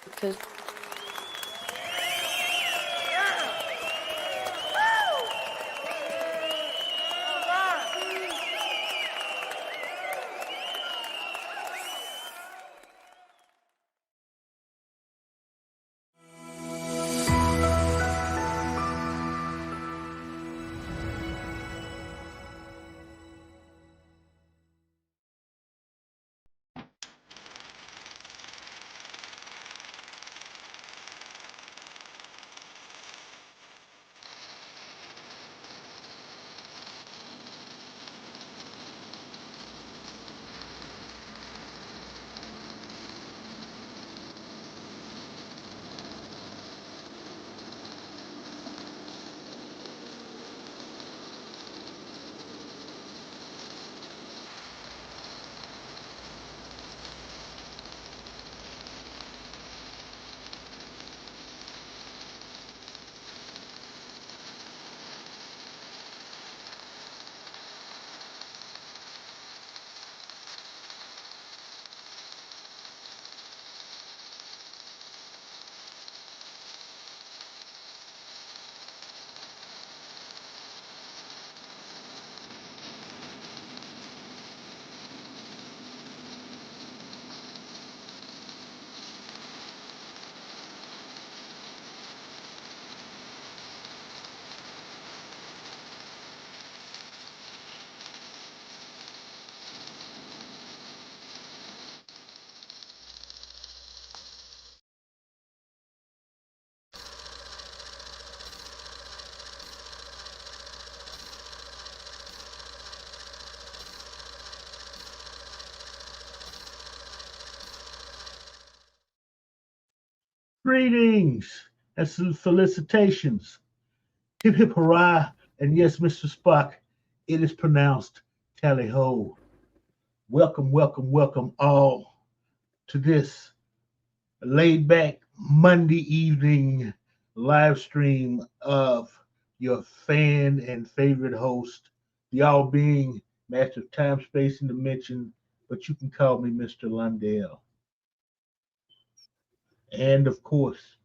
because Greetings and felicitations. Hip hip hurrah. And yes, Mr. Spock, it is pronounced tally ho. Welcome, welcome, welcome all to this laid back Monday evening live stream of your fan and favorite host, the all being master of time, space, and dimension, but you can call me Mr. Lundell. And of course,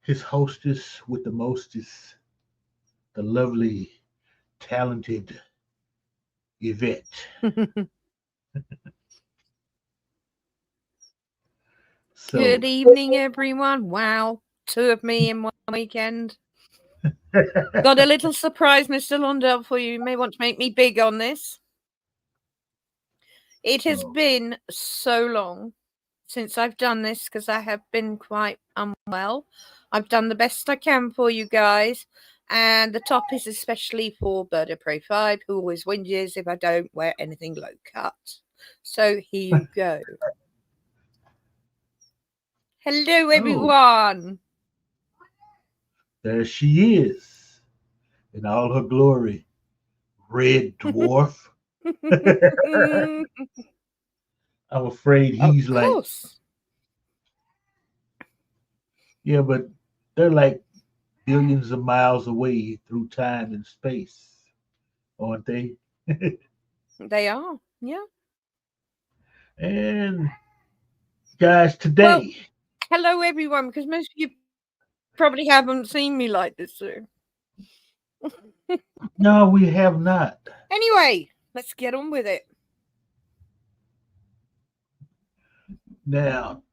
his hostess with the mostest, the lovely, talented Yvette. So, good evening, everyone. Wow, 2 of me in 1 weekend. Got a little surprise, Mr. Lundell, for you. You may want to make me big on this. It has been so long since I've done this because I have been quite unwell. I've done the best I can for you guys. And the top is especially for Bird of Prey 5, who always whinges if I don't wear anything low cut. So here you go. Hello, everyone. There she is in all her glory, Red Dwarf. I'm afraid he's like, yeah, but they're like billions of miles away through time and space, aren't they? They are, yeah. And guys, today. Well, hello, everyone, because most of you probably haven't seen me like this soon. No, we have not. Anyway, let's get on with it. Now,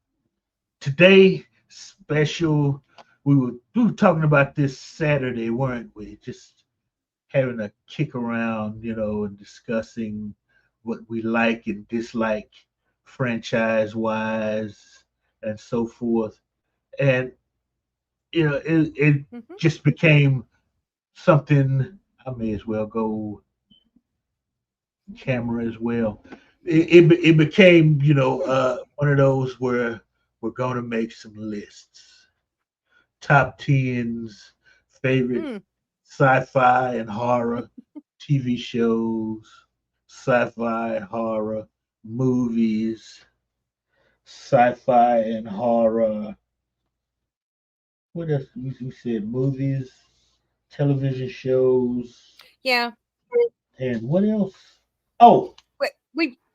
today, special. We were talking about this Saturday, weren't we? Just having a kick around, and discussing what we like and dislike franchise wise and so forth. And it just became something. I may as well go camera as well. It became, one of those where we're going to make some lists, top tens, favorite sci-fi and horror TV shows, sci-fi and horror movies, sci-fi and horror. What else? We said movies, television shows. Yeah. And what else? Oh,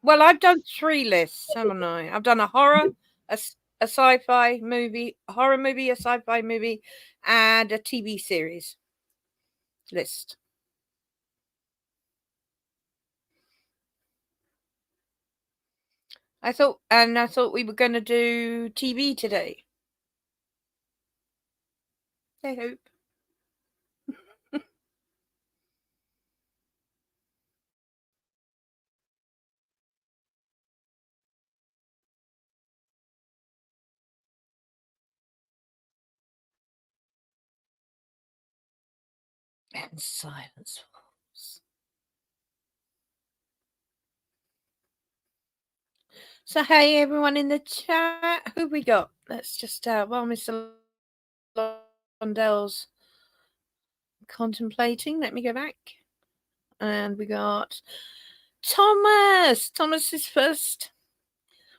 Well, I've done 3 lists, haven't I? I've done a horror, a a sci-fi movie, a horror movie, a sci-fi movie, and a TV series list. I thought we were going to do TV today. I hope. And silence falls. So, hey, everyone in the chat, who we got? Let's just, while Mr. Londell's contemplating, let me go back. And we got Thomas. Thomas is first,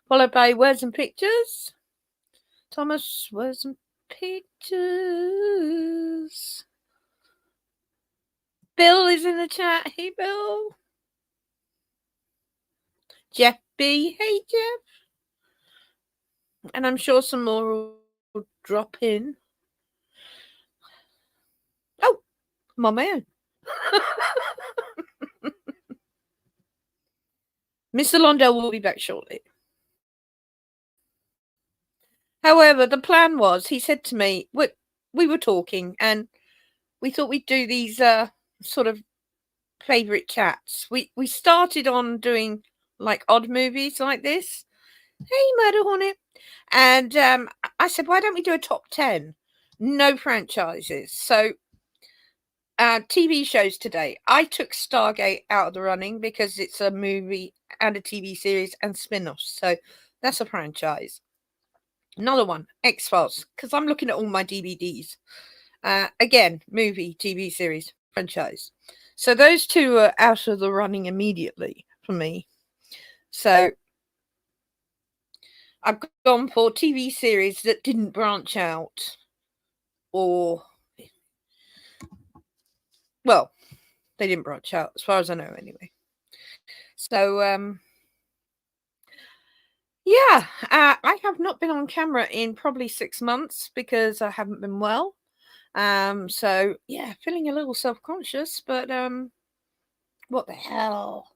followed by Words and Pictures. Thomas, Words and Pictures. Bill is in the chat. Hey, Bill. Jeff B. Hey, Jeff. And I'm sure some more will drop in. Oh, my man. Mr. Londell will be back shortly. However, the plan was, he said to me, we were talking and we thought we'd do these sort of favourite chats. We started on doing like odd movies like this. Hey, Murder Hornet. And I said, why don't we do a top 10? No franchises. So TV shows today. I took Stargate out of the running because it's a movie and a TV series and spin-offs. So that's a franchise. Another one, X-Files, because I'm looking at all my DVDs. Again, movie, TV series, franchise. So those two are out of the running immediately for me. So I've gone for TV series that didn't branch out, or, well, they didn't branch out as far as I know anyway. So, yeah, I have not been on camera in probably 6 months because I haven't been well. So yeah, feeling a little self-conscious, but what the hell?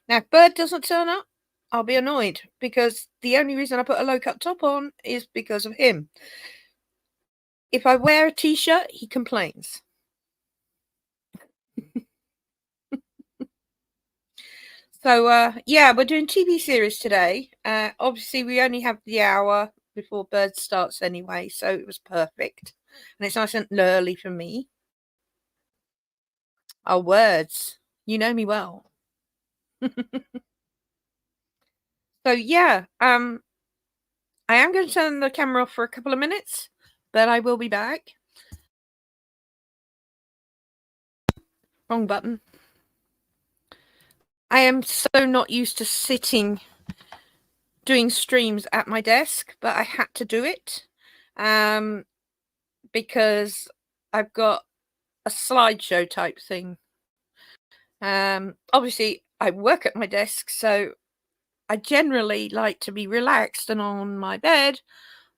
Now, if Bird doesn't turn up, I'll be annoyed because the only reason I put a low-cut top on is because of him. If I wear a t-shirt, he complains. So, yeah, we're doing TV series today. Obviously, we only have the hour before Bird starts anyway, so it was perfect. And it's nice and early for me. Our words. You know me well. So, yeah, I am going to turn the camera off for a couple of minutes, but I will be back. Wrong button. I am so not used to sitting doing streams at my desk, but I had to do it because I've got a slideshow type thing. Obviously, I work at my desk, so I generally like to be relaxed and on my bed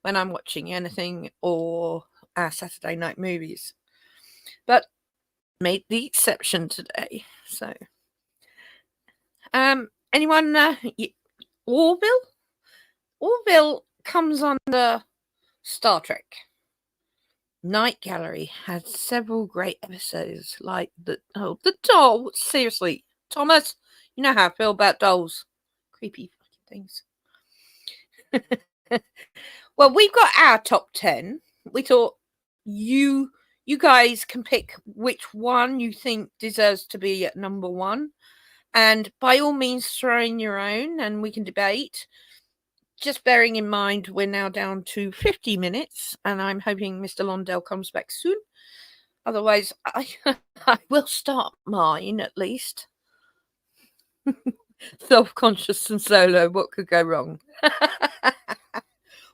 when I'm watching anything or Saturday night movies. But made the exception today. So, anyone? Orville? Orville comes under Star Trek. Night Gallery had several great episodes, like the doll. Seriously, Thomas, you know how I feel about dolls. Creepy fucking things. Well, we've got our top 10. We thought you guys can pick which one you think deserves to be at number 1. And by all means, throw in your own and we can debate. Just bearing in mind, we're now down to 50 minutes and I'm hoping Mr. Londell comes back soon. Otherwise, I will start mine at least. Self-conscious and solo, what could go wrong?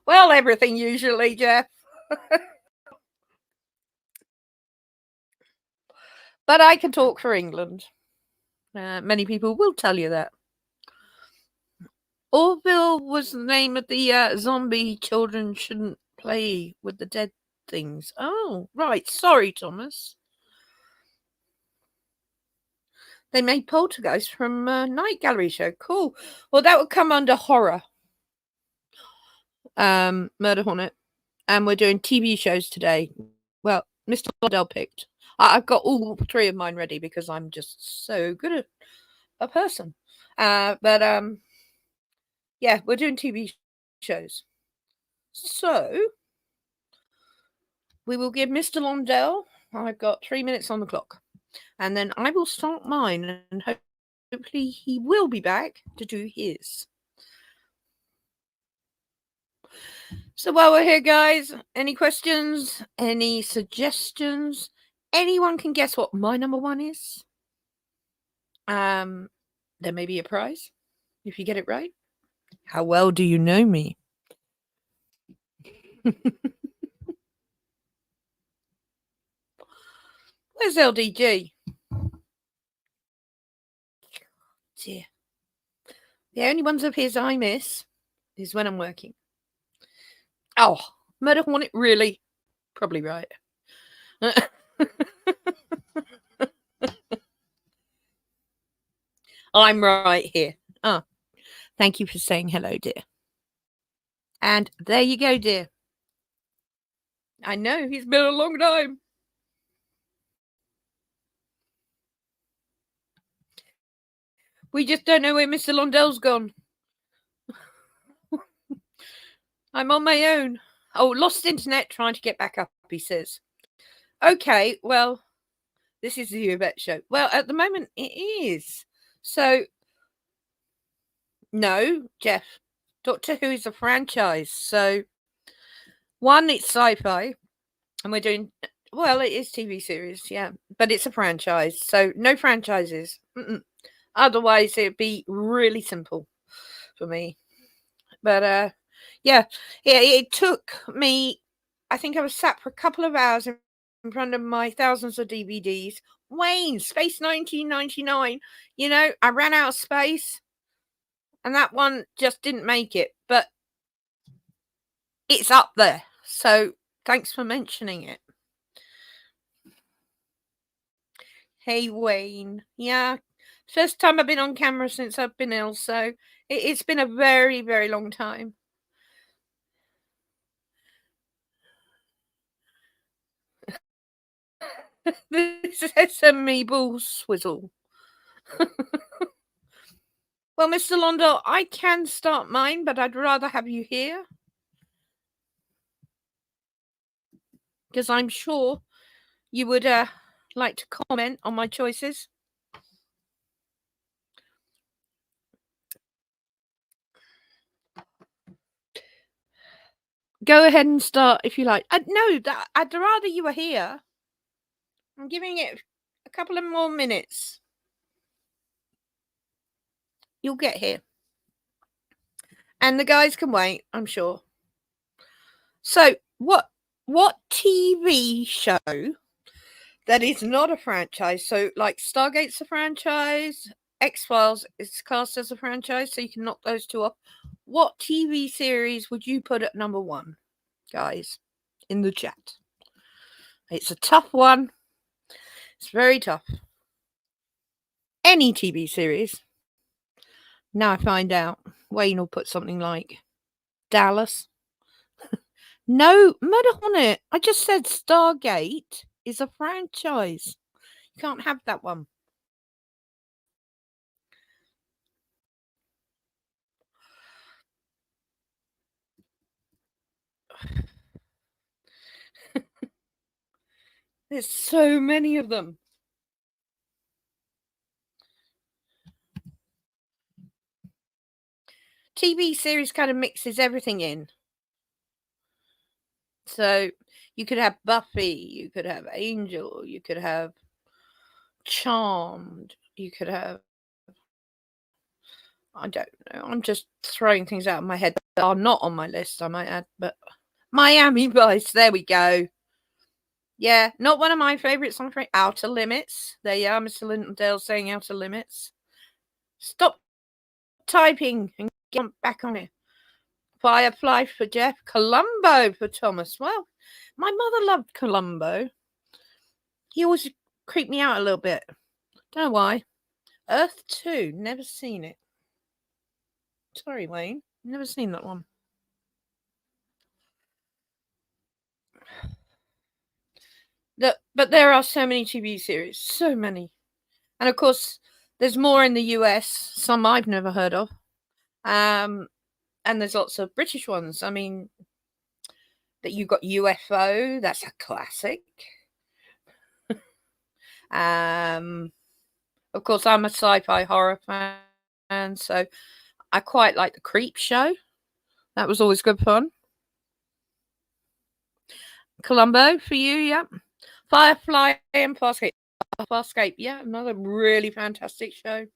Well, everything usually, Jeff. But I can talk for England. Many people will tell you that. Orville was the name of the zombie children shouldn't play with the dead things. Oh, right. Sorry, Thomas. They made Poltergeist from Night Gallery show. Cool. Well, that would come under horror. Murder Hornet. And we're doing TV shows today. Well, Mr. Londell picked. I've got all three of mine ready because I'm just so good at a person. But yeah, we're doing TV shows. So we will give Mr. Londell, I've got 3 minutes on the clock. And then I will start mine and hopefully he will be back to do his. So while we're here, guys, any questions, any suggestions? Anyone can guess what my number one is? There may be a prize if you get it right. How well do you know me? Where's LDG? Dear. The only ones of his I miss is when I'm working. Oh, Murder Hornet, really? Probably right. I'm right here. Ah, thank you for saying hello, dear. And there you go, dear. I know, he's been a long time. We just don't know where Mr. Londell's gone. I'm on my own. Oh, lost internet, trying to get back up, he says. Okay, well, this is the Yvette show. Well, at the moment, it is. So, no, Jeff, Doctor Who is a franchise. So, one, it's sci-fi, and we're doing, well, it is TV series, yeah, but it's a franchise. So, no franchises. Otherwise, it'd be really simple for me. But, yeah, it took me, I think I was sat for a couple of hours in front of my thousands of DVDs. Wayne, Space 1999. You know, I ran out of space and that one just didn't make it, but it's up there. So thanks for mentioning it. Hey, Wayne. Yeah, first time I've been on camera since I've been ill, so it's been a very, very long time. This is SME ball swizzle. Well, Mr. Londell, I can start mine, but I'd rather have you here. Because I'm sure you would like to comment on my choices. Go ahead and start if you like. No, I'd rather you were here. I'm giving it a couple of more minutes. You'll get here. And the guys can wait, I'm sure. So, what TV show that is not a franchise? So, like Stargate's a franchise, X-Files is classed as a franchise, so you can knock those two off. What TV series would you put at number one, guys, in the chat? It's a tough one. It's very tough. Any TV series. Now I find out Wayne will put something like Dallas. No, Murder Hornet. I just said Stargate is a franchise. You can't have that one. There's so many of them. TV series kind of mixes everything in. So you could have Buffy, you could have Angel, you could have Charmed, you could have, I don't know, I'm just throwing things out of my head that are not on my list, I might add, but Miami Vice, there we go. Yeah, not one of my favourites, I'm afraid. Outer Limits. There you are, Mr. Lindale saying Outer Limits. Stop typing and get back on it. Firefly for Jeff. Columbo for Thomas. Well, my mother loved Columbo. He always creeped me out a little bit. Don't know why. Earth 2. Never seen it. Sorry, Wayne. Never seen that one. But there are so many TV series. So many. And of course, there's more in the US. Some I've never heard of. And there's lots of British ones. I mean, that you've got UFO. That's a classic. Of course, I'm a sci-fi horror fan, so I quite like the Creep Show. That was always good fun. Columbo for you, yeah. Firefly and Farscape. Farscape, yeah, another really fantastic show.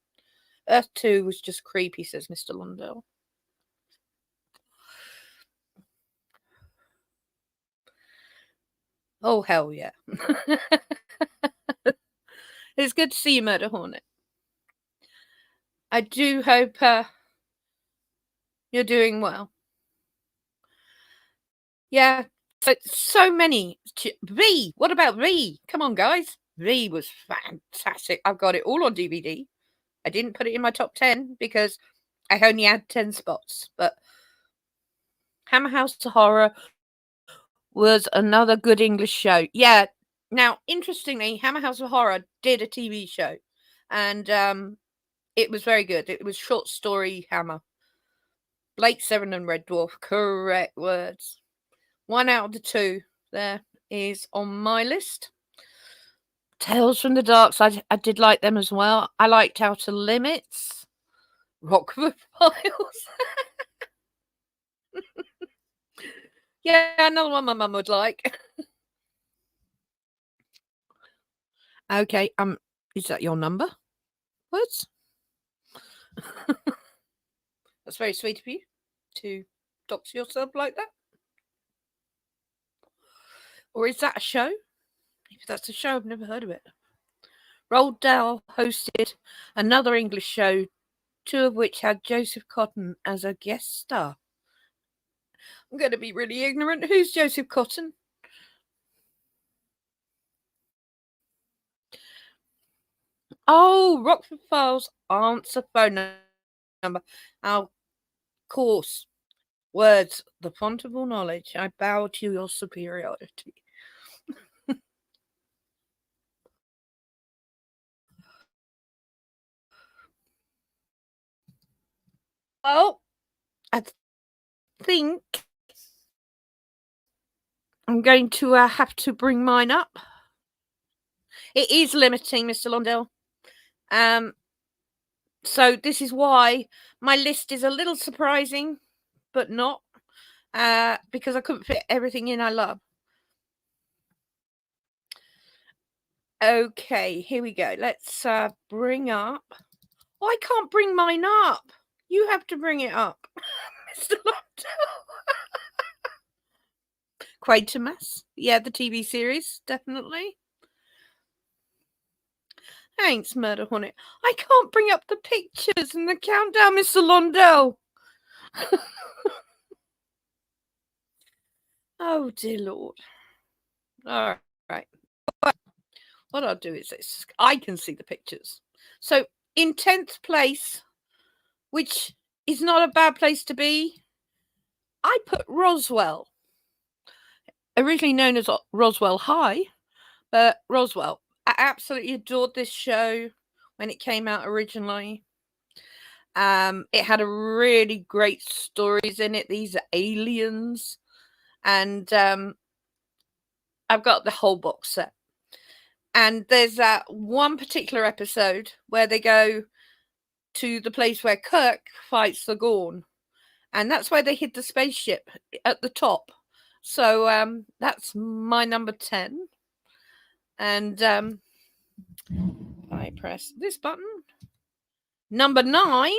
Earth 2 was just creepy, says Mr. Lundell. Oh, hell yeah. It's good to see you, Murder Hornet. I do hope you're doing well. Yeah, so many. V, what about V? Come on, guys. V was fantastic. I've got it all on DVD. I didn't put it in my top 10 because I only had 10 spots. But Hammer House Horror was another good English show. Yeah. Now, interestingly, Hammer House of Horror did a TV show. And it was very good. It was short story Hammer. Blake Seven and Red Dwarf. Correct words. 1 out of the 2 there is on my list. Tales from the Dark Side, I did like them as well. I liked Outer Limits. Rockford Files. Yeah, another one my mum would like. Okay, is that your number? Words? That's very sweet of you to dox yourself like that. Or is that a show? If that's a show, I've never heard of it. Roald Dahl hosted another English show, 2 of which had Joseph Cotton as a guest star. I'm going to be really ignorant. Who's Joseph Cotton? Oh, Rockford Files answer phone number. Of course. Words, the font of all knowledge. I bow to your superiority. Well, I think I'm going to have to bring mine up. It is limiting, Mr. Londell. So this is why my list is a little surprising, but not, because I couldn't fit everything in I love. Okay, here we go. Let's bring up. Oh, I can't bring mine up. You have to bring it up, Mr. Londell. Quatermass. Yeah, the TV series, definitely. Thanks, Murder Hornet. I can't bring up the pictures and the countdown, Mr. Londell. Oh, dear Lord. All right. What I'll do is this. I can see the pictures. So, in 10th place, which is not a bad place to be, I put Roswell. Originally known as Roswell High, but Roswell. I absolutely adored this show when it came out originally. It had a really great stories in it. These are aliens. And I've got the whole box set. And there's that one particular episode where they go to the place where Kirk fights the Gorn. And that's where they hid the spaceship at the top. So that's my number 10. And I press this button. Number 9.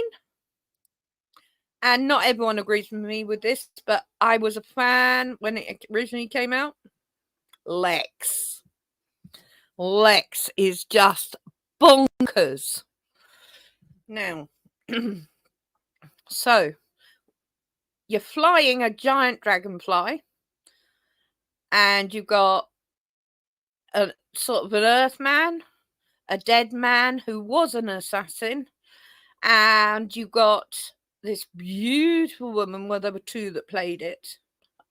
And not everyone agrees with me with this, but I was a fan when it originally came out. Lex. Lex is just bonkers. Now, so you're flying a giant dragonfly, and you've got a sort of an Earthman, a dead man who was an assassin, and you got this beautiful woman. Well, there were two that played it.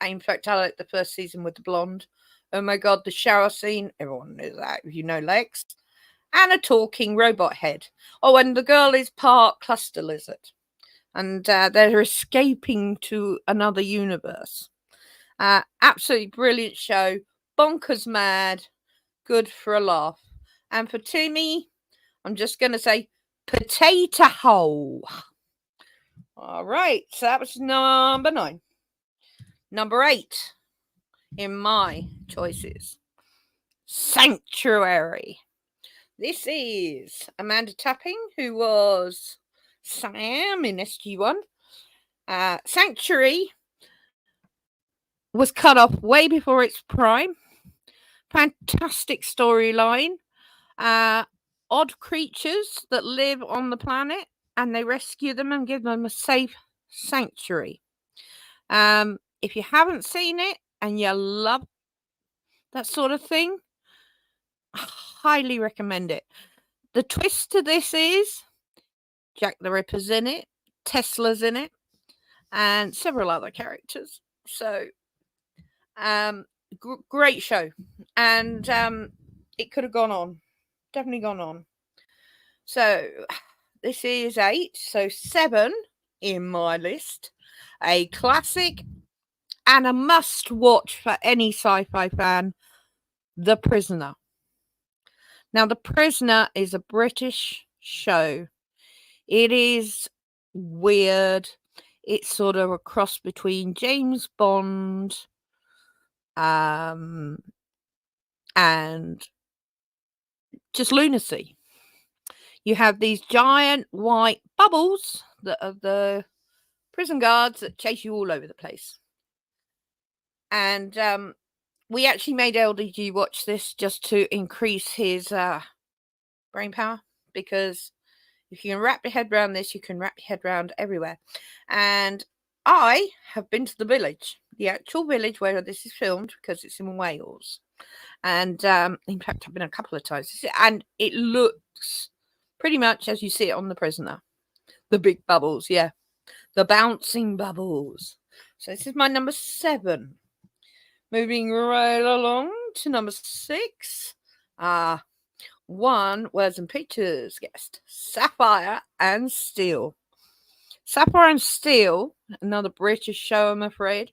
In fact, I liked the first season with the blonde. Oh my god, the shower scene, everyone knows that if you know Lex. And a talking robot head. Oh, and the girl is part cluster lizard. And they're escaping to another universe. Absolutely brilliant show. Bonkers mad. Good for a laugh. And for Timmy, I'm just going to say potato hole. All right, so that was number 9. Number 8 in my choices, Sanctuary. This is Amanda Tapping, who was Sam in SG1. Sanctuary was cut off way before its prime. Fantastic storyline. Odd creatures that live on the planet, and they rescue them and give them a safe sanctuary. If you haven't seen it and you love that sort of thing, I highly recommend it. The twist to this is Jack the Ripper's in it, Tesla's in it, and several other characters. So, great show. And it could have gone on. Definitely gone on. So, this is 8. So, 7 in my list. A classic and a must-watch for any sci-fi fan, The Prisoner. Now, The Prisoner is a British show. It is weird. It's sort of a cross between James Bond and just lunacy. You have these giant white bubbles that are the prison guards that chase you all over the place. And we actually made LDG watch this just to increase his brain power, because if you can wrap your head around this, you can wrap your head around everywhere. And I have been to the village, the actual village where this is filmed, because it's in Wales. And in fact, I've been a couple of times. And it looks pretty much as you see it on The Prisoner. The big bubbles, yeah. The bouncing bubbles. So this is my number 7. Moving right along to number 6. One Words and Pictures guest, Sapphire and Steel. Sapphire and Steel, another British show, I'm afraid,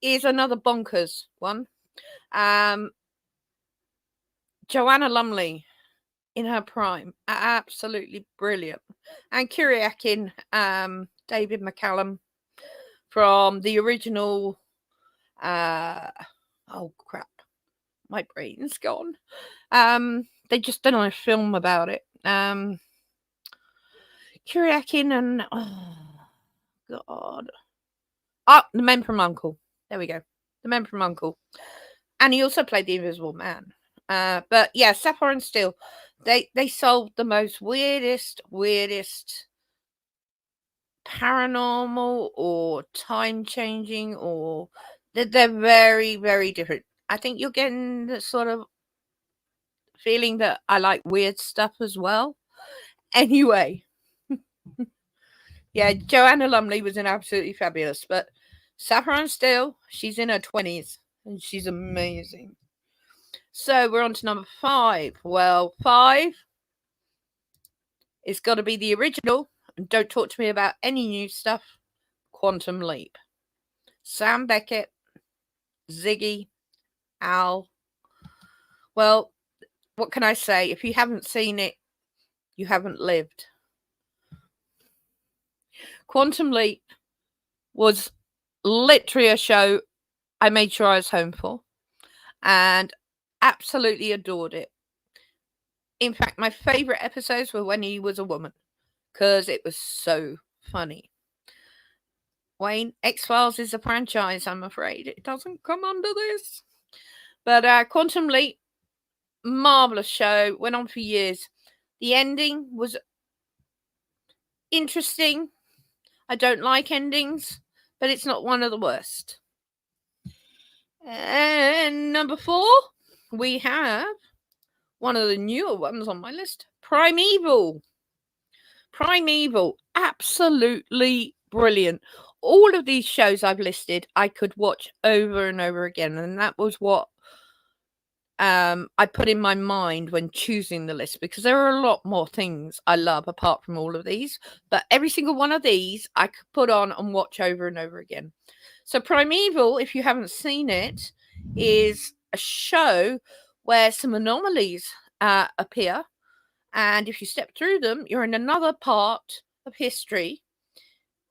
is another bonkers one. Joanna Lumley in her prime, absolutely brilliant. And Kyriakin, David McCallum from the original. Oh crap, my brain's gone. They just done a film about it. Kyriakin and the Men from U.N.C.L.E. There we go. The Men from U.N.C.L.E. And he also played the Invisible Man. But yeah, Sapphire and Steel, they solved the most weirdest paranormal or time changing, or they're very, very different. I think you're getting the sort of feeling that I like weird stuff as well. Anyway, yeah, Joanna Lumley was absolutely fabulous, but Sapphire and Steel, she's in her 20s and she's amazing. So we're on to number 5. Well, 5 it's got to be the original, and don't talk to me about any new stuff. Quantum Leap. Sam Beckett, Ziggy, Al. Well, what can I say? If you haven't seen it, you haven't lived. Quantum Leap was literally a show I made sure I was home for, and absolutely adored it. In fact, my favourite episodes were when he was a woman, because it was so funny. Wayne, X-Files is a franchise, I'm afraid. It doesn't come under this. But Quantum Leap, marvellous show, went on for years. The ending was interesting. I don't like endings, but it's not one of the worst. And number 4, we have one of the newer ones on my list, Primeval. Primeval, absolutely brilliant. All of these shows I've listed, I could watch over and over again, and that was what I put in my mind when choosing the list, because there are a lot more things I love apart from all of these, but every single one of these I could put on and watch over and over again. So Primeval, if you haven't seen it, is a show where some anomalies appear, and if you step through them, you're in another part of history.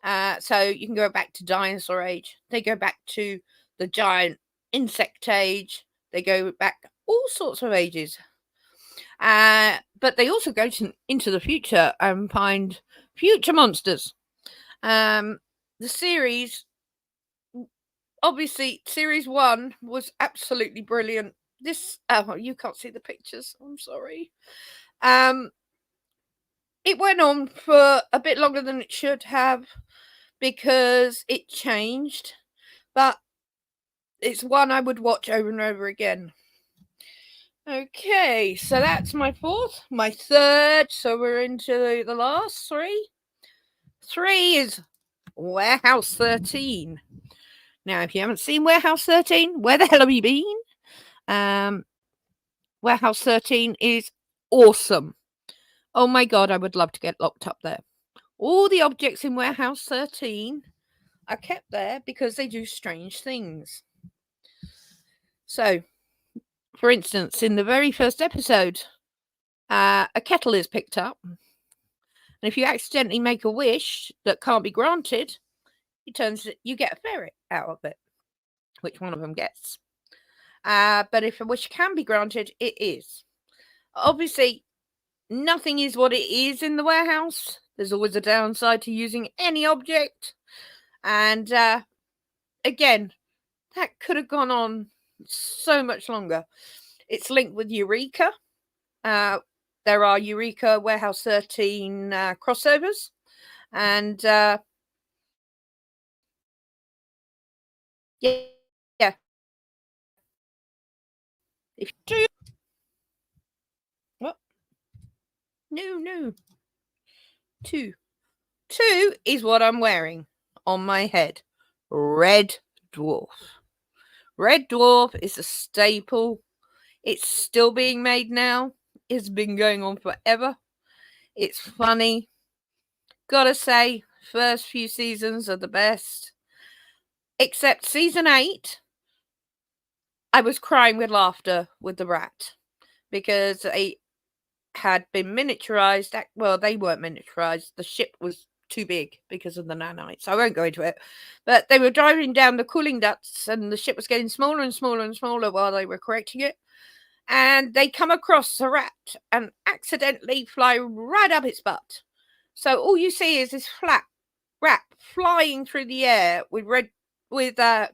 So you can go back to dinosaur age, they go back to the giant insect age, they go back all sorts of ages. But they also go into the future and find future monsters. The series, obviously, series 1 was absolutely brilliant. This, you can't see the pictures, I'm sorry. It went on for a bit longer than it should have because it changed, but it's one I would watch over and over again. Okay, so that's my 4th. My 3rd, so we're into the last 3. 3 is Warehouse 13. Now, if you haven't seen Warehouse 13, where the hell have you been? Warehouse 13 is awesome. Oh my god, I would love to get locked up there. All the objects in Warehouse 13 are kept there because they do strange things. So, for instance, in the very first episode, a kettle is picked up. And if you accidentally make a wish that can't be granted, you get a ferret out of it, which one of them gets. But if a wish can be granted, it is. Obviously, nothing is what it is in the warehouse. There's always a downside to using any object. And again, that could have gone on so much longer. It's linked with Eureka. There are Eureka Warehouse 13 crossovers. And yeah. If you do, what? No. 2 is what I'm wearing on my head. Red Dwarf. Red Dwarf is a staple. It's still being made now. It's been going on forever. It's funny. Gotta say, first few seasons are the best. Except season 8, I was crying with laughter with the rat. Because they had been miniaturized. Well, they weren't miniaturized. The ship was too big because of the nanites. I won't go into it. But they were driving down the cooling ducts and the ship was getting smaller and smaller and smaller while they were correcting it. And they come across the rat and accidentally fly right up its butt. So all you see is this flat rat flying through the air with the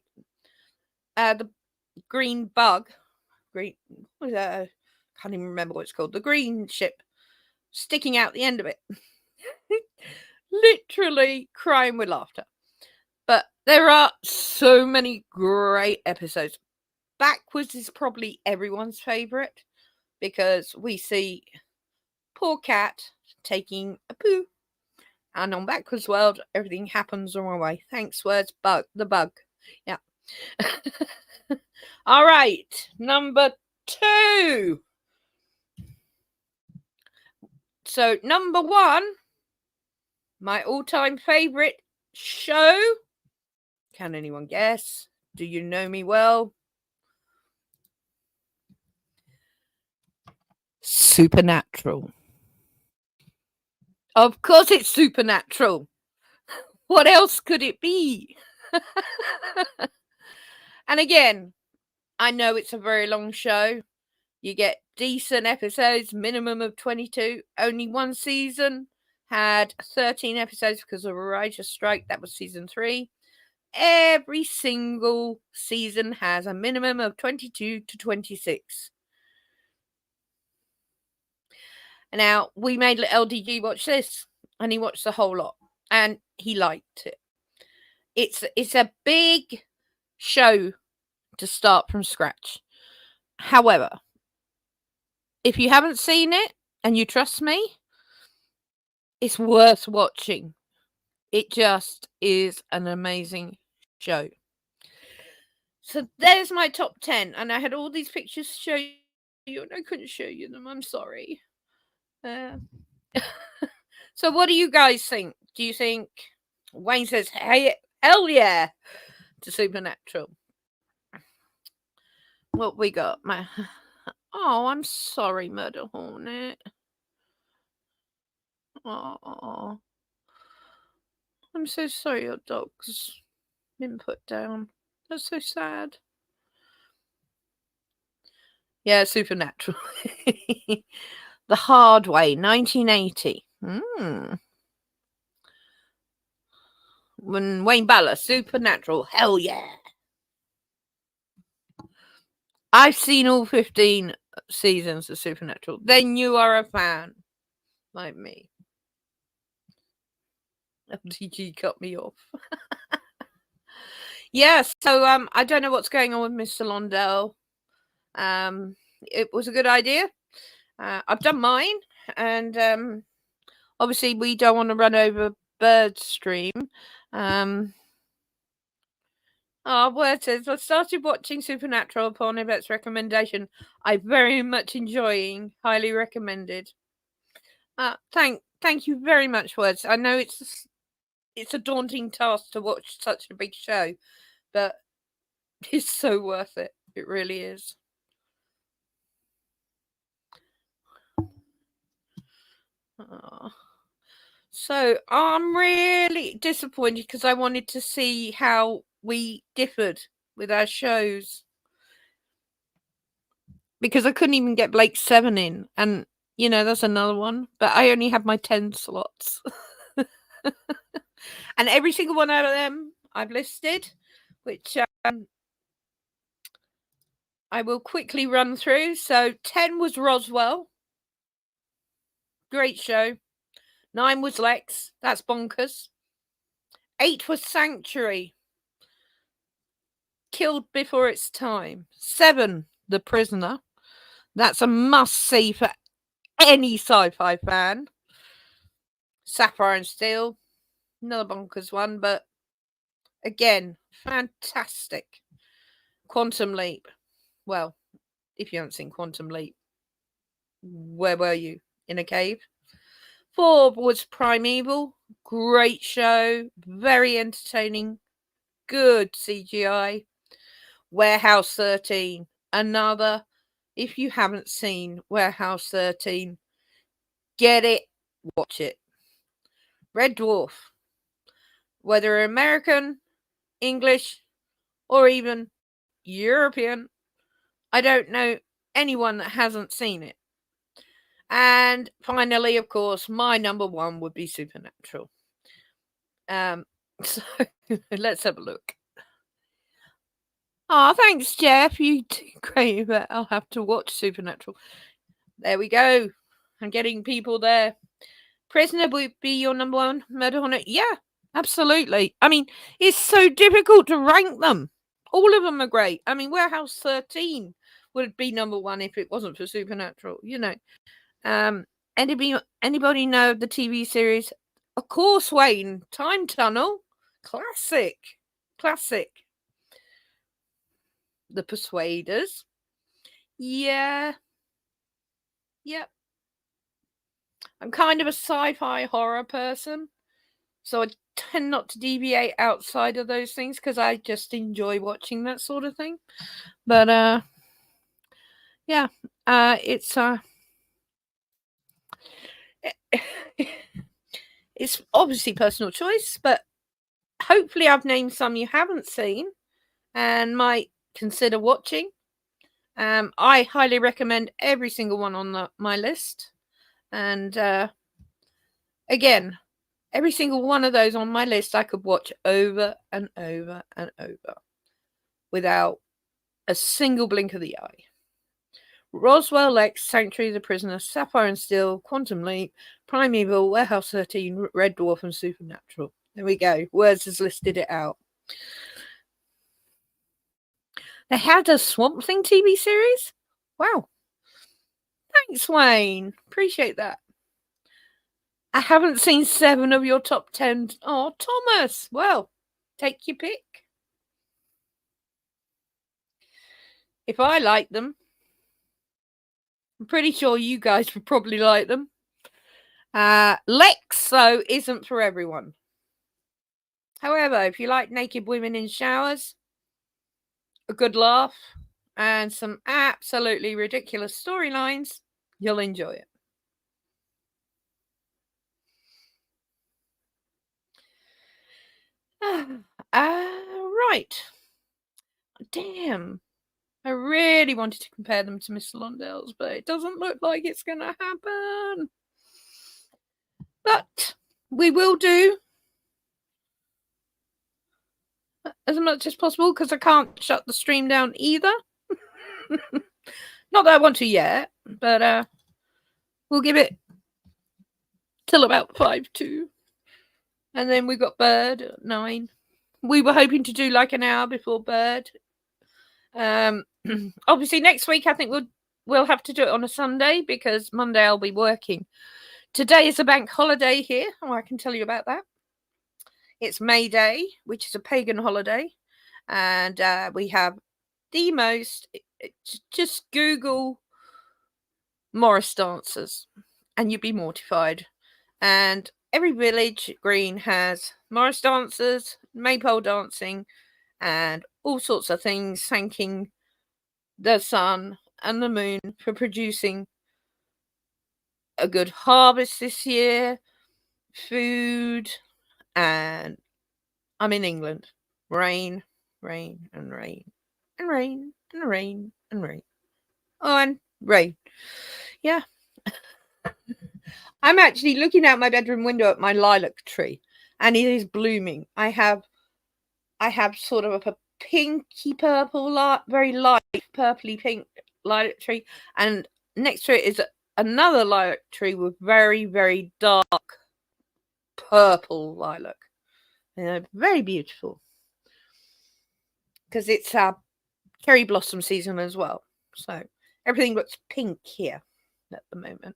green bug. Green, what is that? I can't even remember what it's called. The green ship sticking out the end of it. Literally crying with laughter. But there are so many great episodes. Backwards is probably everyone's favourite because we see poor cat taking a poo. And on Backwards World, everything happens the wrong way. Thanks, words, the bug. Yeah. All right, number 2. So, number 1, my all-time favourite show. Can anyone guess? Do you know me well? Supernatural. Of course it's Supernatural. What else could it be? And again, I know it's a very long show. You get decent episodes, minimum of 22. Only one season had 13 episodes because of a writer's strike. That was season 3. Every single season has a minimum of 22 to 26. Now, we made LDG watch this, and he watched the whole lot, and he liked it. it's a big show to start from scratch. However, if you haven't seen it and you trust me, it's worth watching. It just is an amazing show. So there's my top 10, and I had all these pictures to show you, and I couldn't show you them. I'm sorry. So what do you guys think? Do you think Wayne says, "Hey, hell yeah," to Supernatural? What we got, man? Oh, I'm sorry, Murder Hornet. Oh, I'm so sorry your dog's been put down. That's so sad. Yeah, Supernatural. The Hard Way, 1980. When Wayne Balla, Supernatural, hell yeah. I've seen all 15 seasons of Supernatural. Then you are a fan, like me. LTG cut me off. Yeah, so I don't know what's going on with Mr. Londell. It was a good idea. I've done mine, and obviously we don't want to run over Birdstream. Word says, I started watching Supernatural upon Yvette's recommendation. I very much enjoying. Highly recommended. Thank you very much, Words. I know it's a daunting task to watch such a big show, but it's so worth it. It really is. So I'm really disappointed because I wanted to see how we differed with our shows, because I couldn't even get Blake 7 in, and that's another one, but I only have my 10 slots. And every single one out of them I've listed, which I will quickly run through. So 10 was Roswell. Great show. 9 was Lex. That's bonkers. 8 was Sanctuary. Killed before its time. 7, The Prisoner. That's a must-see for any sci-fi fan. Sapphire and Steel. Another bonkers one, but again, fantastic. Quantum Leap. Well, if you haven't seen Quantum Leap, where were you? In a cave? 4 was Primeval. Great show. Very entertaining. Good CGI. Warehouse 13. Another. If you haven't seen Warehouse 13, get it. Watch it. Red Dwarf. Whether American, English, or even European, I don't know anyone that hasn't seen it. And finally, of course, my number 1 would be Supernatural. So let's have a look. Oh, thanks, Jeff. You do great, but I'll have to watch Supernatural. There we go. I'm getting people there. Prisoner would be your number 1, Murder Hornet. Yeah, absolutely. I mean, it's so difficult to rank them. All of them are great. I mean, Warehouse 13 would be number 1 if it wasn't for Supernatural, Anybody know the TV series? Of course, Wayne. Time Tunnel. Classic. The Persuaders. Yeah. Yep. I'm kind of a sci-fi horror person, so I tend not to deviate outside of those things because I just enjoy watching that sort of thing. But it's obviously personal choice, but hopefully I've named some you haven't seen and might consider watching. I highly recommend every single one on my list. And again, every single one of those on my list I could watch over and over and over without a single blink of the eye. Roswell, Lex, Sanctuary, The Prisoner, Sapphire and Steel, Quantum Leap, Primeval, Warehouse 13, Red Dwarf, and Supernatural. There we go. Words has listed it out. They had a Swamp Thing TV series? Wow. Thanks, Wayne. Appreciate that. I haven't seen 7 of your top 10. Oh, Thomas. Well, take your pick. If I like them, I'm pretty sure you guys would probably like them. Lex, though, isn't for everyone. However, if you like naked women in showers, a good laugh, and some absolutely ridiculous storylines, you'll enjoy it. Right. Damn. I really wanted to compare them to Mr. Londell's, but it doesn't look like it's going to happen. But we will do as much as possible because I can't shut the stream down either. Not that I want to yet, but we'll give it till about 5-2. And then we got Bird at 9. We were hoping to do like an hour before Bird. Obviously next week I think we'll have to do it on a Sunday because Monday I'll be working. Today is a bank holiday here. Oh, I can tell you about that. It's May Day, which is a pagan holiday, and we have the most. Just Google Morris dancers, and you'd be mortified. And every village green has Morris dancers, maypole dancing, and all sorts of things thanking the sun and the moon for producing a good harvest this year, food, and I'm in England. Rain, rain, and rain, and rain, and rain, and rain. Oh, and rain. Yeah. I'm actually looking out my bedroom window at my lilac tree, and it is blooming. I have sort of a pinky purple, very light purpley pink lilac tree, and next to it is another lilac tree with very, very dark purple lilac. Very beautiful because it's cherry blossom season as well. So everything looks pink here at the moment.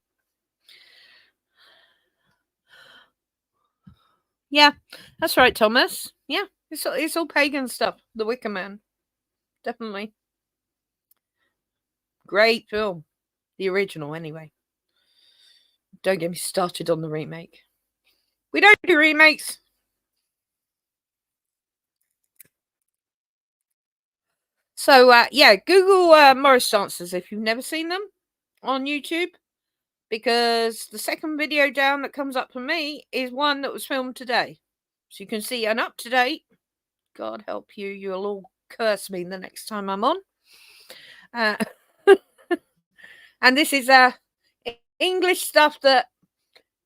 Yeah, that's right, Thomas. Yeah, it's all pagan stuff. The Wicker Man, definitely great film. The original, anyway. Don't get me started on the remake. We don't do remakes. So, yeah, Google Morris dancers if you've never seen them on YouTube, because the second video down that comes up for me is one that was filmed today. So you can see an up-to-date. God help you, you'll all curse me the next time I'm on. And this is English stuff that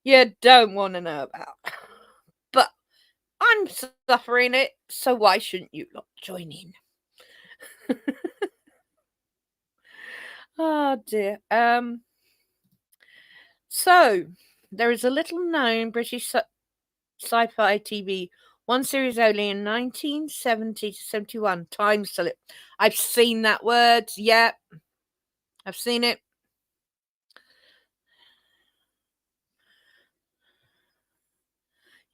you don't want to know about. But I'm suffering it, so why shouldn't you lot join in? Oh dear. So there is a little known British sci-fi TV, one series only in 1970 to 71. Time slip. I've seen that word. Yeah, I've seen it.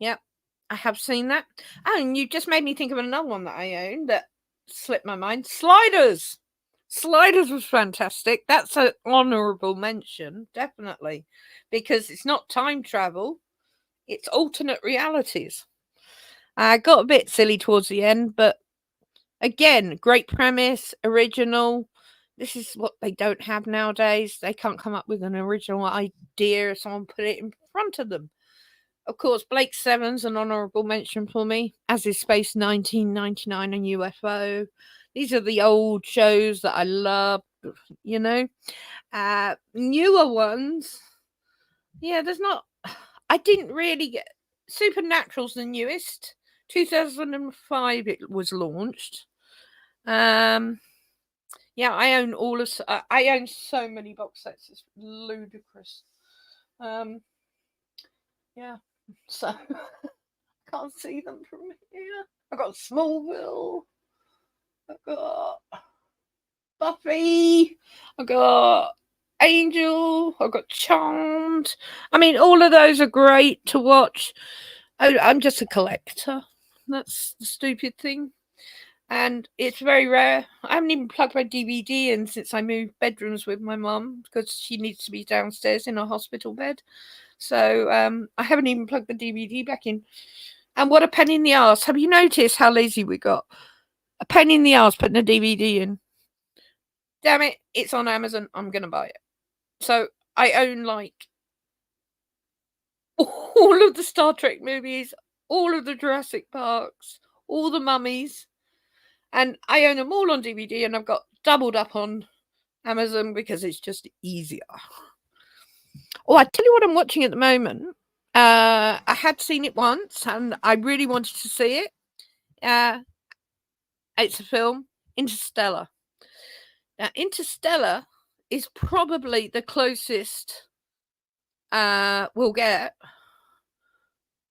Yep, I have seen that. Oh, and you just made me think of another one that I own that slipped my mind. Sliders. Sliders was fantastic. That's an honourable mention, definitely, because it's not time travel, it's alternate realities. I got a bit silly towards the end, but again, great premise, original. This is what they don't have nowadays. They can't come up with an original idea if someone put it in front of them. Of course, Blake Seven's an honourable mention for me, as is Space 1999 and UFO. These are the old shows that I love, you know. Newer ones, yeah, there's not. I didn't really get. Supernatural's the newest. 2005 it was launched. Yeah, I own all of. I own so many box sets. It's ludicrous. Yeah, so can't see them from here. I got Smallville. I got Buffy. I got Angel. I got Charmed. I mean, all of those are great to watch. I'm just a collector. That's the stupid thing. And it's very rare. I haven't even plugged my DVD in since I moved bedrooms with my mum because she needs to be downstairs in a hospital bed. So I haven't even plugged the DVD back in. And what a pain in the arse. Have you noticed how lazy we got? A pain in the arse putting a DVD in. Damn it, it's on Amazon. I'm going to buy it. So I own like all of the Star Trek movies, all of the Jurassic Parks, all the Mummies. And I own them all on DVD, and I've got doubled up on Amazon because it's just easier. Oh, I tell you what I'm watching at the moment. I had seen it once, and I really wanted to see it. It's a film, Interstellar. Now, Interstellar is probably the closest we'll get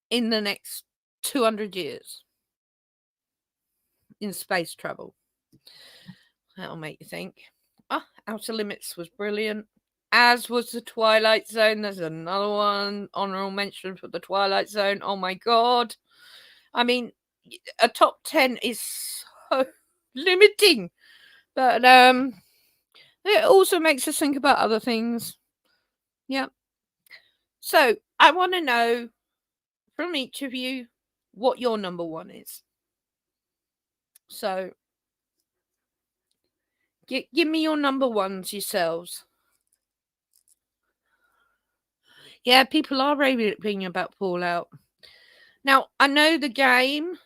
in the next 200 years in space travel. That'll make you think. Outer Limits was brilliant, as was The Twilight Zone. There's another one, honorable mention for The Twilight Zone. Oh my god. I mean, a top 10 is so limiting. But it also makes us think about other things. Yeah. So I want to know from each of you what your number one is. So give me your number ones yourselves. Yeah, people are raving about Fallout. Now, I know the game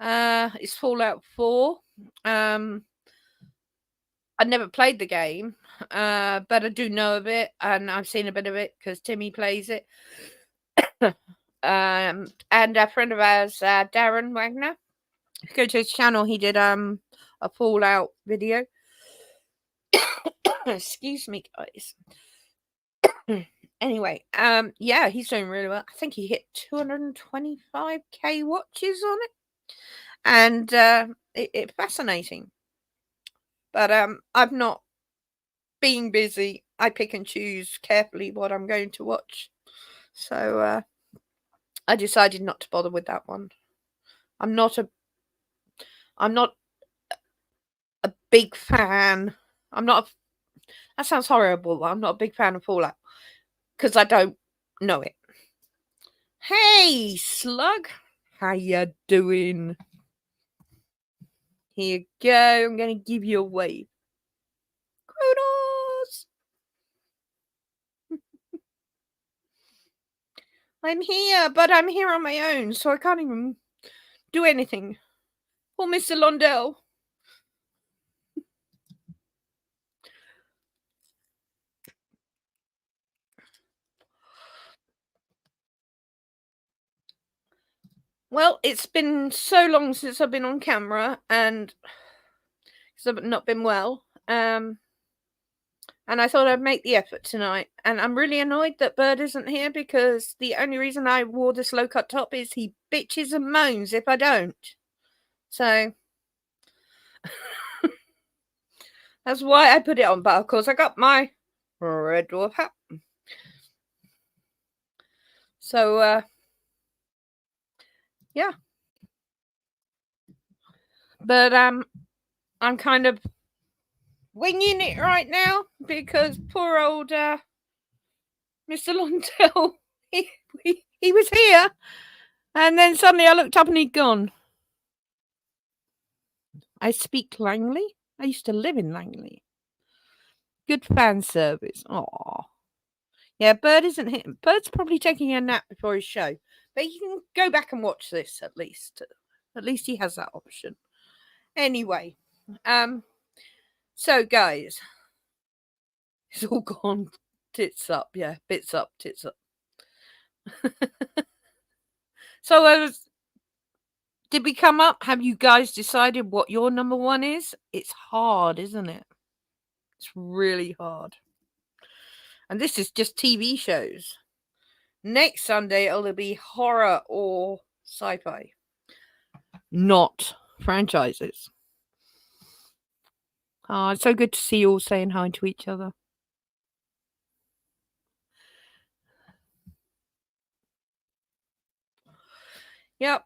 is Fallout 4. I never played the game, but I do know of it, and I've seen a bit of it because Timmy plays it. And a friend of ours, Darren Wagner, if you go to his channel, he did a Fallout video. Excuse me, guys. Anyway, yeah, he's doing really well. I think he hit 225k watches on it, and it's fascinating. But I've not been busy. I pick and choose carefully what I'm going to watch, so I decided not to bother with that one. I'm not a big fan. That sounds horrible. I'm not a big fan of Fallout because I don't know it. Hey, Slug. How you doing? Here you go. I'm going to give you a wave. Kudos. I'm here, but I'm here on my own, so I can't even do anything. Oh, Mr. Londell. Well, it's been so long since I've been on camera, and because I've not been well. And I thought I'd make the effort tonight. And I'm really annoyed that Bird isn't here because the only reason I wore this low-cut top is he bitches and moans if I don't. So that's why I put it on. But of course, I got my Red Dwarf hat. So, yeah. But I'm kind of winging it right now because poor old Mr. Londell, he was here, and then suddenly I looked up and he'd gone. I speak Langley. I used to live in Langley. Good fan service. Aww. Yeah, Bird isn't here. Bird's probably taking a nap before his show, but you can go back and watch this at least. At least he has that option. Anyway, so guys, it's all gone tits up. Yeah, bits up, tits up. So did we come up? Have you guys decided what your number one is? It's hard, isn't it? It's really hard. And this is just TV shows. Next Sunday, it'll be horror or sci-fi. not franchises. Oh, it's so good to see you all saying hi to each other. Yep,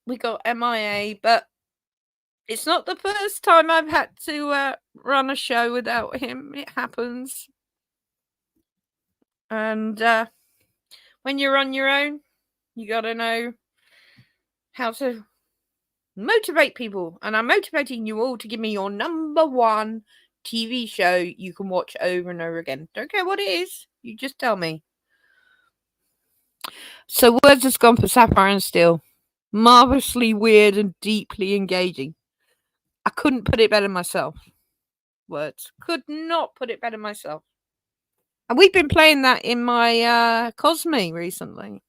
we got MIA, but it's not the first time I've had to run a show without him. It happens. And when you're on your own, you got to know how to motivate people. And I'm motivating you all to give me your number one TV show you can watch over and over again. Don't care what it is. You just tell me. So Words has gone for Sapphire and Steel. Marvelously weird and deeply engaging. I couldn't put it better myself. Words. Could not put it better myself. And we've been playing that in my Cosme recently.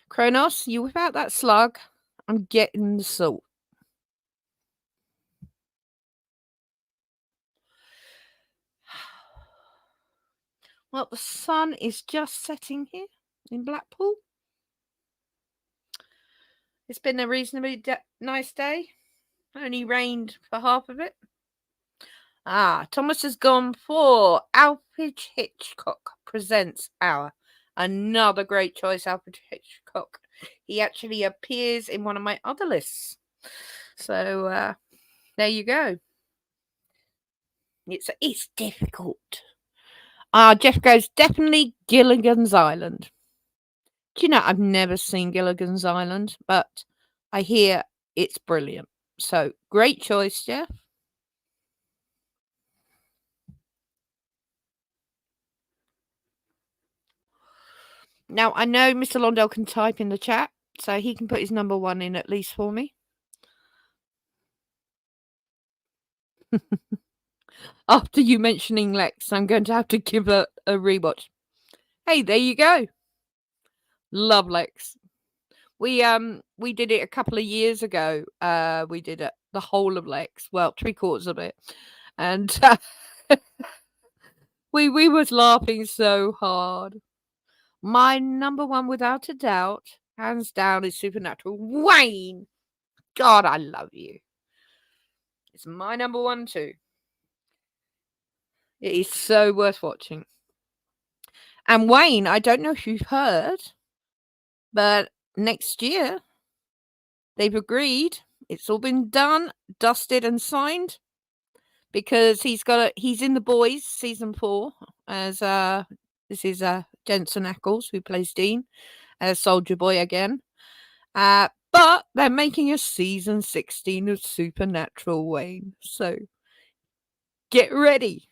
Kronos, you without that slug. I'm getting the salt. Well, the sun is just setting here in Blackpool. It's been a reasonably nice day. Only rained for half of it. Thomas has gone for Alfred Hitchcock Presents Hour. Another great choice, Alfred Hitchcock. He actually appears in one of my other lists. So there you go. It's difficult. Jeff goes, definitely Gilligan's Island. Do you know, I've never seen Gilligan's Island, but I hear it's brilliant. So great choice, Jeff. Now, I know Mr. Londell can type in the chat, so he can put his number one in at least for me. After you mentioning Lex, I'm going to have to give a rewatch. Hey, there you go. Love Lex. We did it a couple of years ago. We did it, the whole of Lex. Well, 3/4 of it. And we was laughing so hard. My number one, without a doubt, hands down, is Supernatural. Wayne! God, I love you. It's my number one too. It is so worth watching. And Wayne, I don't know if you've heard, but next year they've agreed. It's all been done, dusted, and signed because he's in The Boys season 4 as this is Jensen Ackles, who plays Dean, as Soldier Boy again. But they're making a season 16 of Supernatural, Wayne. So get ready.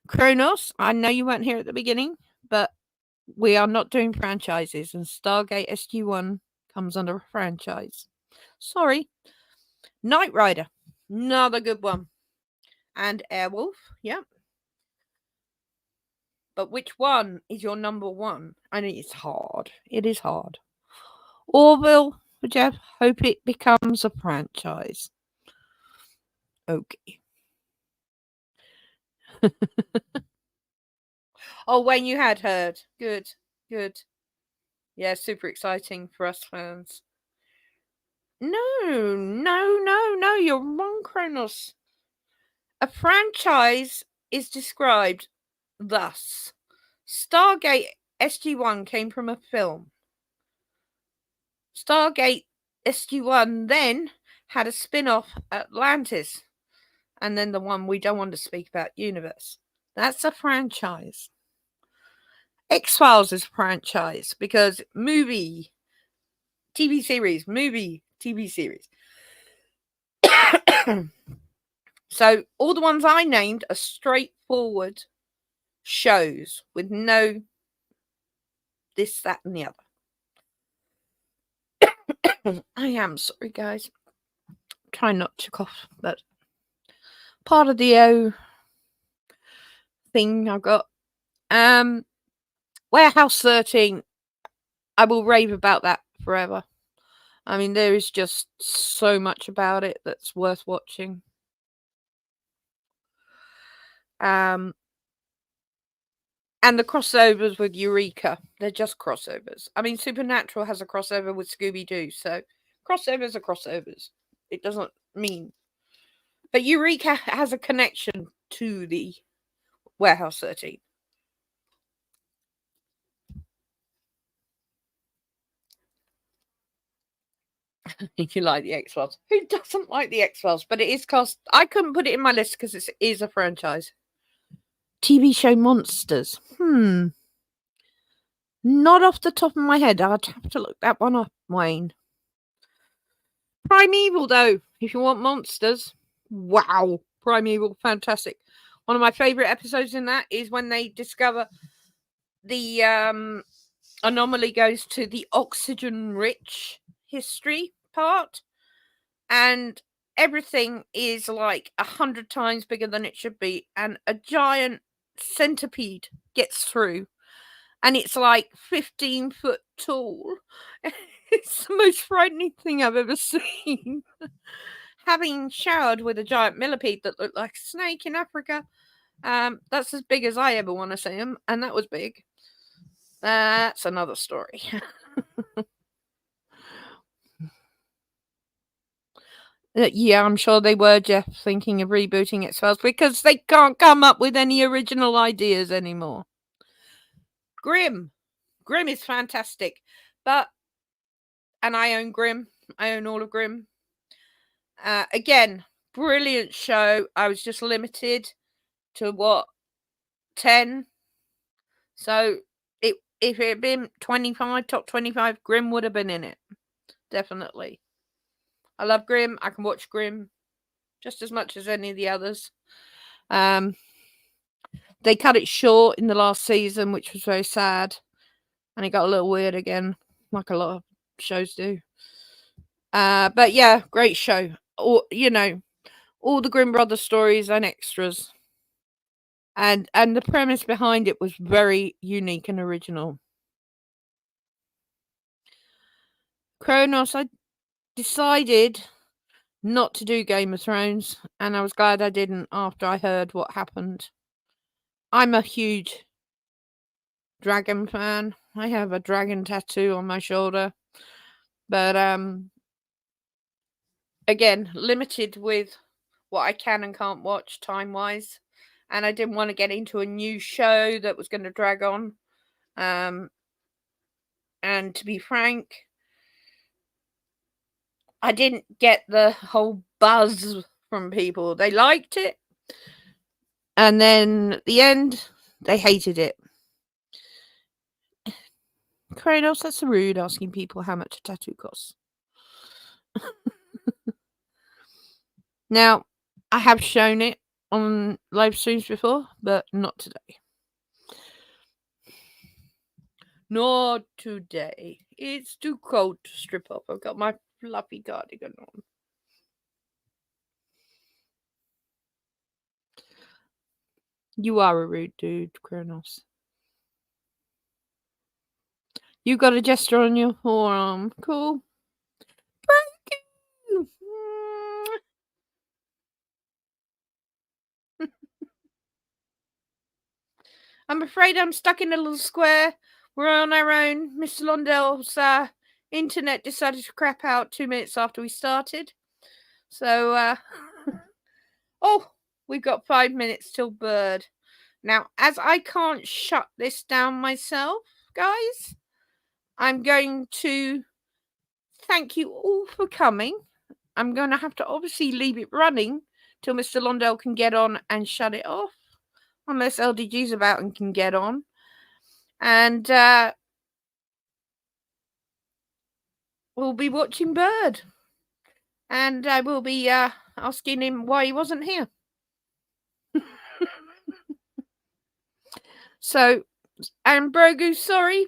Kronos, I know you weren't here at the beginning, but we are not doing franchises, and Stargate SG-1 comes under a franchise. Sorry. Knight Rider, another good one. And Airwolf, yeah. But which one is your number one? I know it's hard. It is hard. Orville, Jeff, hope it becomes a franchise. Okay. Oh, Wayne, you had heard. Good. Yeah, super exciting for us fans. No, you're wrong, Kronos. A franchise is described thus. Stargate SG-1 came from a film. Stargate SG-1 then had a spin-off, Atlantis, and then the one we don't want to speak about, Universe. That's a franchise. X-Files is a franchise because movie, TV series. So all the ones I named are straightforward shows with no this, that, and the other. I am sorry, guys. Try not to cough, but part of the thing I've got. Warehouse 13. I will rave about that forever. I mean, there is just so much about it that's worth watching. And the crossovers with Eureka, they're just crossovers. I mean, Supernatural has a crossover with Scooby-Doo, so crossovers are crossovers. It doesn't mean... But Eureka has a connection to the Warehouse 13. If you like the X-Files. Who doesn't like the X-Files? But it is cast... I couldn't put it in my list because it is a franchise. TV show Monsters. Not off the top of my head. I'd have to look that one up, Wayne. Primeval, though, if you want monsters. Wow. Primeval, fantastic. One of my favourite episodes in that is when they discover the anomaly goes to the oxygen-rich history part. And everything is like 100 times bigger than it should be. And a giant centipede gets through. And it's like 15 foot tall. It's the most frightening thing I've ever seen. Having showered with a giant millipede that looked like a snake in Africa. That's as big as I ever want to see him. And that was big. That's another story. Yeah, I'm sure they were, Jeff, thinking of rebooting X-Files because they can't come up with any original ideas anymore. Grimm is fantastic, and I own Grimm. I own all of Grimm. Again, brilliant show. I was just limited to 10. So if it had been 25, top 25, Grimm would have been in it. Definitely. I love Grimm. I can watch Grimm just as much as any of the others. They cut it short in the last season, which was very sad. And it got a little weird again, like a lot of shows do. But yeah, great show. All the Grimm Brothers stories and extras. And the premise behind it was very unique and original. Kronos, I decided not to do Game of Thrones, and I was glad I didn't after I heard what happened. I'm a huge dragon fan. I have a dragon tattoo on my shoulder. But again, limited with what I can and can't watch time-wise. And I didn't want to get into a new show that was going to drag on. And to be frank, I didn't get the whole buzz from people. They liked it. And then at the end, they hated it. Kronos, that's rude, asking people how much a tattoo costs. Now, I have shown it on live streams before, but not today. Not today. It's too cold to strip off. I've got my fluffy cardigan on. You are a rude dude, Kronos. You got a gesture on your forearm. Cool. Thank you. I'm afraid I'm stuck in a little square. We're on our own. Mr. Londell's internet decided to crap out 2 minutes after we started. So, we've got 5 minutes till bird. Now, as I can't shut this down myself, guys, I'm going to thank you all for coming. I'm going to have to obviously leave it running till Mr. Londell can get on and shut it off. Unless LDG's about and can get on. And we'll be watching Bird. And I will be asking him why he wasn't here. So, and Brogu, sorry.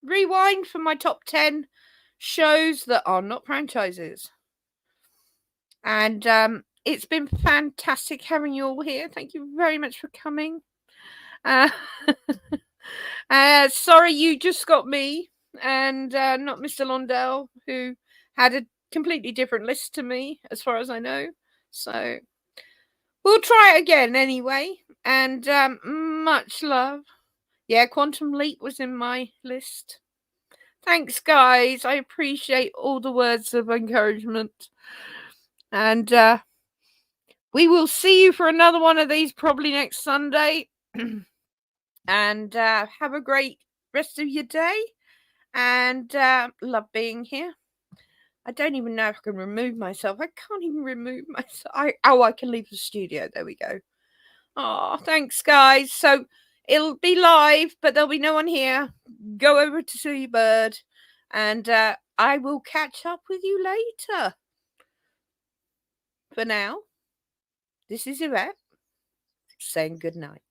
Rewind for my top 10 shows that are not franchises. And it's been fantastic having you all here. Thank you very much for coming. Sorry you just got me and not Mr. Londell, who had a completely different list to me, as far as I know. So we'll try it again anyway. And much love. Yeah, Quantum Leap was in my list. Thanks, guys. I appreciate all the words of encouragement. And we will see you for another one of these probably next Sunday. And have a great rest of your day. And love being here. I don't even know if I can remove myself. I can't even remove myself. I can leave the studio. There we go. Oh, thanks, guys. So it'll be live, but there'll be no one here. Go over to see Bird, and I will catch up with you later. For now, this is Yvette saying good night.